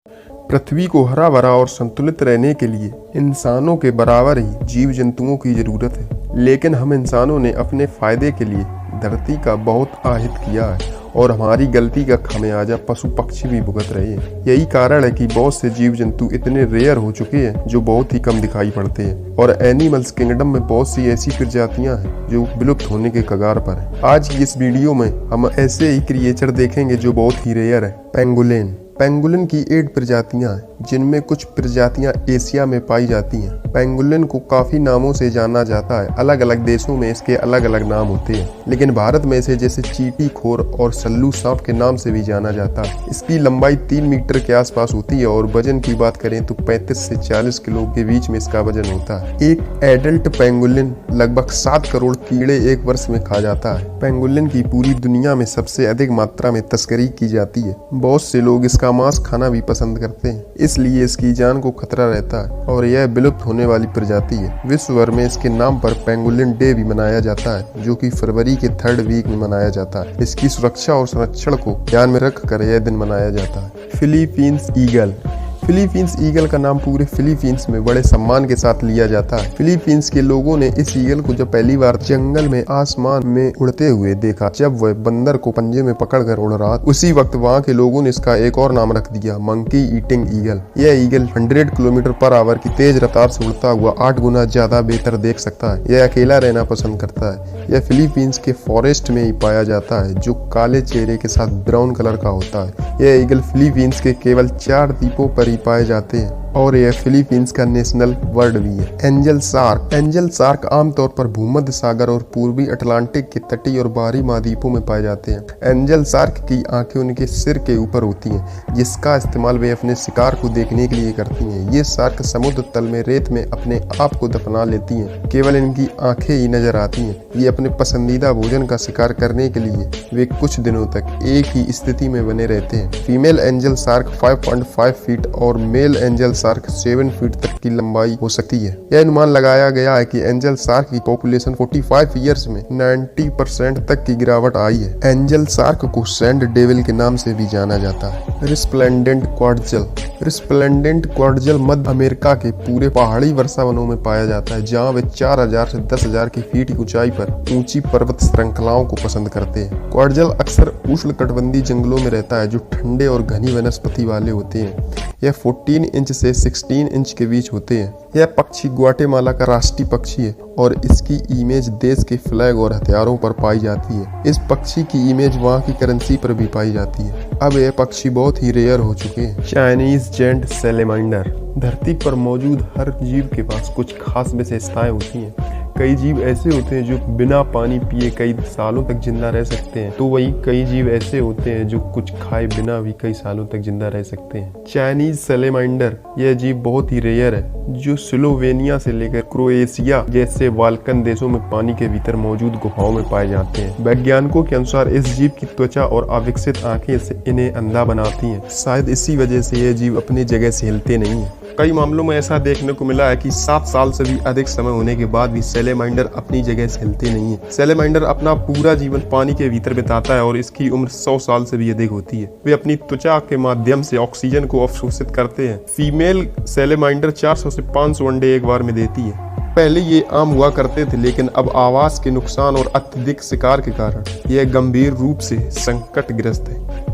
पृथ्वी को हरा भरा और संतुलित रहने के लिए इंसानों के बराबर ही जीव जंतुओं की जरूरत है, लेकिन हम इंसानों ने अपने फायदे के लिए धरती का बहुत आहित किया है और हमारी गलती का खामियाजा पशु पक्षी भी भुगत रहे हैं। यही कारण है कि बहुत से जीव जंतु इतने रेयर हो चुके हैं जो बहुत ही कम दिखाई पड़ते हैं और एनिमल्स किंगडम में बहुत सी ऐसी प्रजातियां हैं जो विलुप्त होने के कगार पर हैं। आज की इस वीडियो में हम ऐसे ही क्रिएचर देखेंगे जो बहुत ही रेयर है, पेंगुलिन। पेंगुलिन की 8 प्रजातियां हैं, जिनमें कुछ प्रजातियां एशिया में पाई जाती हैं। पेंगुलिन को काफी नामों से जाना जाता है, अलग अलग देशों में इसके अलग अलग नाम होते हैं, लेकिन भारत में इसे जैसे चीटी खोर और सल्लू सांप के नाम से भी जाना जाता है। इसकी लंबाई 3 मीटर के आसपास होती है और वजन की बात करें तो 35 से 40 किलो के बीच में इसका वजन होता है। एक एडल्ट पेंगुलिन लगभग 7 करोड़ कीड़े एक वर्ष में खा जाता है। पेंगुलिन की पूरी दुनिया में सबसे अधिक मात्रा में तस्करी की जाती है। बहुत से लोग इसका मांस खाना भी पसंद करते हैं, इसलिए इसकी जान को खतरा रहता है और यह विलुप्त होने वाली प्रजाति है। विश्व भर में इसके नाम पर पेंगुलिन डे भी मनाया जाता है, जो कि फरवरी के 3rd वीक में मनाया जाता है। इसकी सुरक्षा और संरक्षण को ध्यान में रखकर यह दिन मनाया जाता है। Philippines eagle. फिलीपींस ईगल का नाम पूरे फिलीपींस में बड़े सम्मान के साथ लिया जाता है। फिलीपींस के लोगों ने इस ईगल को जब पहली बार जंगल में आसमान में उड़ते हुए देखा, जब वह बंदर को पंजे में पकड़कर उड़ रहा, उसी वक्त वहां के लोगों ने इसका एक और नाम रख दिया, मंकी ईटिंग ईगल। यह ईगल 100 किलोमीटर पर आवर की तेज रफ्तार से उड़ता हुआ 8 गुना ज्यादा बेहतर देख सकता है। यह अकेला रहना पसंद करता है। यह फिलीपींस के फॉरेस्ट में ही पाया जाता है, जो काले चेहरे के साथ ब्राउन कलर का होता है। यह ईगल फिलीपींस के केवल 4 द्वीपों पर पाए जाते हैं और यह फिलीपींस का नेशनल बर्ड भी है। Angel shark. एंजल शार्क आमतौर पर भूमध्य सागर और पूर्वी अटलांटिक के तटीय और बाहरी महाद्वीपों में पाए जाते हैं। एंजल शार्क की आंखें उनके सिर के ऊपर होती हैं, जिसका इस्तेमाल वे अपने शिकार को देखने के लिए करती हैं। ये शार्क समुद्र तल में रेत में अपने आप को दफना लेती हैं, केवल इनकी आंखें ही नजर आती हैं। ये अपने पसंदीदा भोजन का शिकार करने के लिए वे कुछ दिनों तक एक ही स्थिति में बने रहते हैं। फीमेल एंजल शार्क 5.5 फीट और मेल एंजल शार्क 7 फीट तक की लंबाई हो सकती है। यह अनुमान लगाया गया है कि एंजल शार्क की पॉपुलेशन 45 ईयर्स में 90% तक की गिरावट आई है। एंजल शार्क को सैंड डेविल के नाम से भी जाना जाता है। रिस्प्लेंडेंट क्वार्टजल। रिस्प्लेंडेंट क्वार्टजल मध्य अमेरिका के पूरे पहाड़ी वर्षावनों में पाया जाता है, जहाँ वे 4000 से 10,000 की फीट की ऊंचाई पर ऊंची पर्वत श्रृंखलाओं को पसंद करते हैं। क्वार्टजल अक्सर उष्णकटिबंधीय जंगलों में रहता है, जो ठंडे और घनी वनस्पति वाले होते हैं। यह 14 इंच से 16 इंच के बीच होते हैं। यह पक्षी ग्वाटेमाला का राष्ट्रीय पक्षी है और इसकी इमेज देश के फ्लैग और हथियारों पर पाई जाती है। इस पक्षी की इमेज वहाँ की करेंसी पर भी पाई जाती है। अब यह पक्षी बहुत ही रेयर हो चुके हैं। Chinese giant salamander. धरती पर मौजूद हर जीव के पास कुछ खास विशेषताएं होती हैं। कई जीव ऐसे होते हैं जो बिना पानी पिए कई सालों तक जिंदा रह सकते हैं, तो वहीं कई जीव ऐसे होते हैं जो कुछ खाए बिना भी कई सालों तक जिंदा रह सकते हैं। चाइनीज सैलेमांडर यह जीव बहुत ही रेयर है, जो स्लोवेनिया से लेकर क्रोएशिया जैसे बाल्कन देशों में पानी के भीतर मौजूद गुफाओं में पाए जाते हैं। वैज्ञानिकों के अनुसार इस जीव की त्वचा और अविकसित आंखें से इन्हें अंधा बनाती हैं। शायद इसी वजह से यह जीव अपनी जगह से हिलते नहीं है। कई मामलों में ऐसा देखने को मिला है कि 7 साल से भी अधिक समय होने के बाद भी सैलेमांडर अपनी जगह से हिलते नहीं है। सैलेमांडर अपना पूरा जीवन पानी के भीतर बिताता है और इसकी उम्र 100 साल से भी अधिक होती है। वे अपनी त्वचा के माध्यम से ऑक्सीजन को अवशोषित करते हैं। फीमेल सैलेमांडर 400 से 500 अंडे एक बार में देती है। पहले ये आम हुआ करते थे, लेकिन अब आवास के नुकसान और अत्यधिक शिकार के कारण यह गंभीर रूप से संकटग्रस्त है।